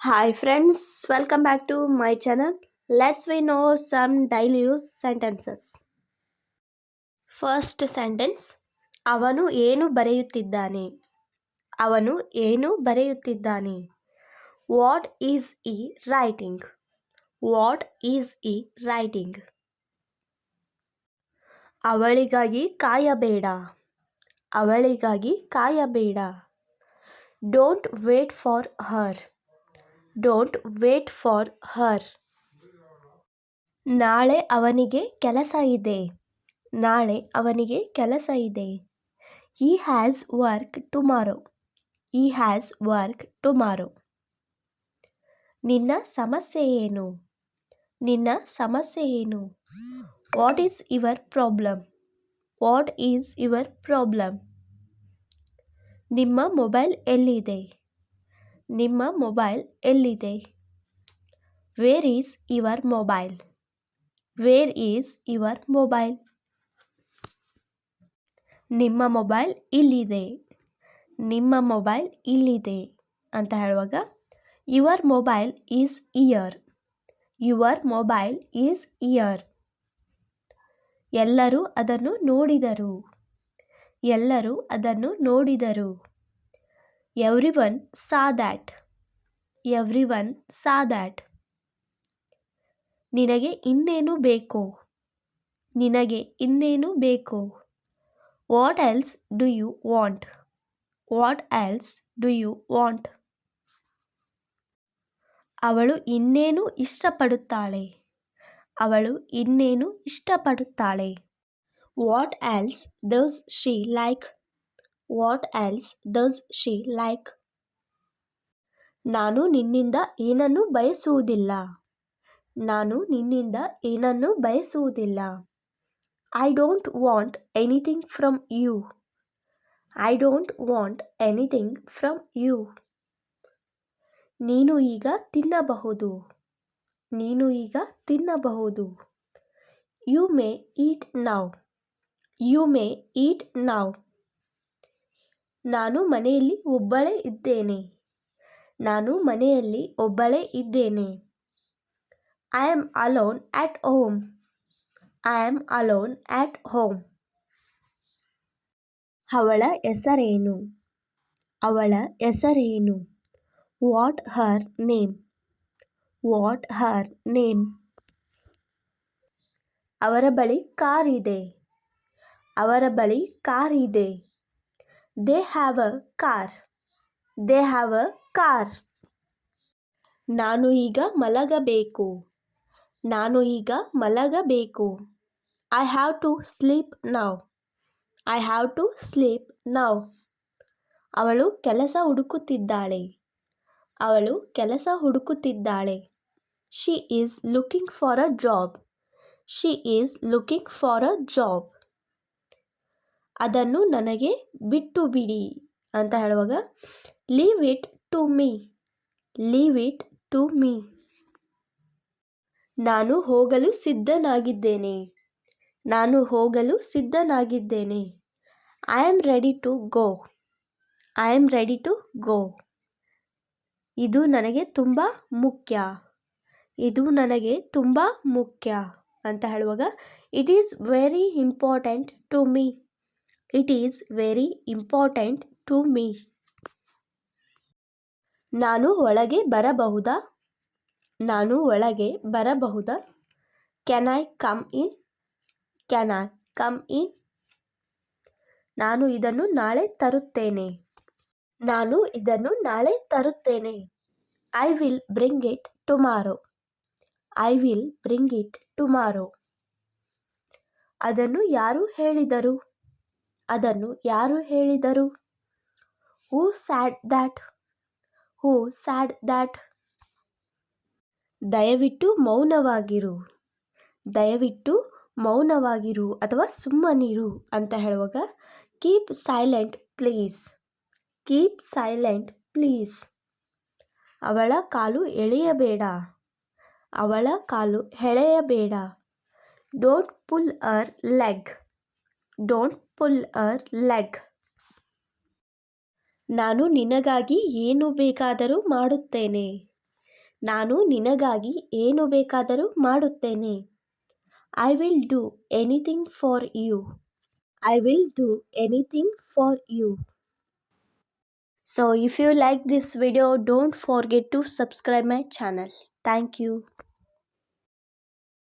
Hi friends, welcome back to my channel. Let's we know some daily use sentences. First sentence, ಅವನು ಏನು ಬರೆಯುತ್ತಿದ್ದಾನೆ? ಅವನು ಏನು ಬರೆಯುತ್ತಿದ್ದಾನೆ? What is he writing? What is he writing? ಅವಳಿಗಾಗಿ ಕಾಯಬೇಡ. ಅವಳಿಗಾಗಿ ಕಾಯಬೇಡ. Don't wait for her. Don't wait for her. ನಾಳೆ ಅವನಿಗೆ ಕೆಲಸ ಇದೆ. ನಾಳೆ ಅವನಿಗೆ ಕೆಲಸ ಇದೆ. He has work tomorrow. He has work tomorrow. ನಿನ್ನ ಸಮಸ್ಯೆ ಏನು? ನಿನ್ನ ಸಮಸ್ಯೆ ಏನು? What is your problem? What is your problem? ನಿಮ್ಮ ಮೊಬೈಲ್ ಎಲ್ಲಿದೆ? ನಿಮ್ಮ ಮೊಬೈಲ್ ಎಲ್ಲಿದೆ? Where is your mobile? Where is your mobile? ನಿಮ್ಮ ಮೊಬೈಲ್ ಇಲ್ಲಿದೆ. ನಿಮ್ಮ ಮೊಬೈಲ್ ಇಲ್ಲಿದೆ ಅಂತ ಹೇಳುವಾಗ your mobile is here. Your mobile is here. ಎಲ್ಲರೂ ಅದನ್ನು ನೋಡಿದರು. ಎಲ್ಲರೂ ಅದನ್ನು ನೋಡಿದರು. Every one saw that. Every one saw that. ನಿನಗೆ ಇನ್ನೇನು ಬೇಕು? ನಿನಗೆ ಇನ್ನೇನು ಬೇಕು? What else do you want? What else do you want? ಅವಳು ಇನ್ನೇನು ಇಷ್ಟಪಡುತ್ತಾಳೆ? ಅವಳು ಇನ್ನೇನು ಇಷ್ಟಪಡುತ್ತಾಳೆ? What else does she like? What else does she like? ನಾನು ನಿನ್ನಿಂದ ಏನನ್ನೂ ಬಯಸುವುದಿಲ್ಲ. ನಾನು ನಿನ್ನಿಂದ ಏನನ್ನೂ ಬಯಸುವುದಿಲ್ಲ. I don't want anything from you. I don't want anything from you. ನೀನು ಈಗ ತಿನ್ನಬಹುದು. ನೀನು ಈಗ ತಿನ್ನಬಹುದು. You may eat now. You may eat now. ನಾನು ಮನೆಯಲ್ಲಿ ಒಬ್ಬಳೇ ಇದ್ದೇನೆ. ನಾನು ಮನೆಯಲ್ಲಿ ಒಬ್ಬಳೇ ಇದ್ದೇನೆ. I am alone at home. I am alone at home. ಅವಳ ಹೆಸರೇನು? ಅವಳ ಹೆಸರೇನು? What her name? What her name? ಅವರ ಬಳಿ ಕಾರ್ ಇದೆ. ಅವರ ಬಳಿ ಕಾರ್ ಇದೆ. They have a car. They have a car. ನಾನು ಈಗ ಮಲಗಬೇಕು. ನಾನು ಈಗ ಮಲಗಬೇಕು. I have to sleep now. I have to sleep now. ಅವಳು ಕೆಲಸ ಹುಡುಕುತ್ತಿದ್ದಾಳೆ. ಅವಳು ಕೆಲಸ ಹುಡುಕುತ್ತಿದ್ದಾಳೆ. She is looking for a job. She is looking for a job. ಅದನ್ನು ನನಗೆ ಬಿಟ್ಟು ಬಿಡಿ ಅಂತ ಹೇಳುವಾಗ leave it to me. Leave it to me. ನಾನು ಹೋಗಲು ಸಿದ್ಧನಾಗಿದ್ದೇನೆ. ನಾನು ಹೋಗಲು ಸಿದ್ಧನಾಗಿದ್ದೇನೆ. I am ready to go. I am ready to go. ಇದು ನನಗೆ ತುಂಬ ಮುಖ್ಯ. ಇದು ನನಗೆ ತುಂಬ ಮುಖ್ಯ ಅಂತ ಹೇಳುವಾಗ it is very important to me. It is very important to me. ನಾನು ಒಳಗೆ ಬರಬಹುದಾ? ನಾನು ಒಳಗೆ ಬರಬಹುದಾ? Can I come in? Can I come in? ನಾನು ಇದನ್ನು ನಾಳೆ ತರುತ್ತೇನೆ. ನಾನು ಇದನ್ನು ನಾಳೆ ತರುತ್ತೇನೆ. I will bring it tomorrow. I will bring it tomorrow. ಅದನ್ನು ಯಾರು ಹೇಳಿದರು? ಅದನ್ನು ಯಾರು ಹೇಳಿದರು? Who said that? Who said that? ದಯವಿಟ್ಟು ಮೌನವಾಗಿರು. ದಯವಿಟ್ಟು ಮೌನವಾಗಿರು ಅಥವಾ ಸುಮ್ಮನಿರು ಅಂತ ಹೇಳುವಾಗ keep silent please. Keep silent please. ಅವಳ ಕಾಲು ಎಳೆಯಬೇಡ. ಅವಳ ಕಾಲು ಎಳೆಯಬೇಡ. Don't pull her leg. Don't pull her leg. ನಾನು ನಿನಗಾಗಿ ಏನು ಬೇಕಾದರೂ ಮಾಡುತ್ತೇನೆ. ನಾನು ನಿನಗಾಗಿ ಏನು ಬೇಕಾದರೂ ಮಾಡುತ್ತೇನೆ. I will do anything for you. I will do anything for you. So if you like this video, don't forget to subscribe my channel. Thank you.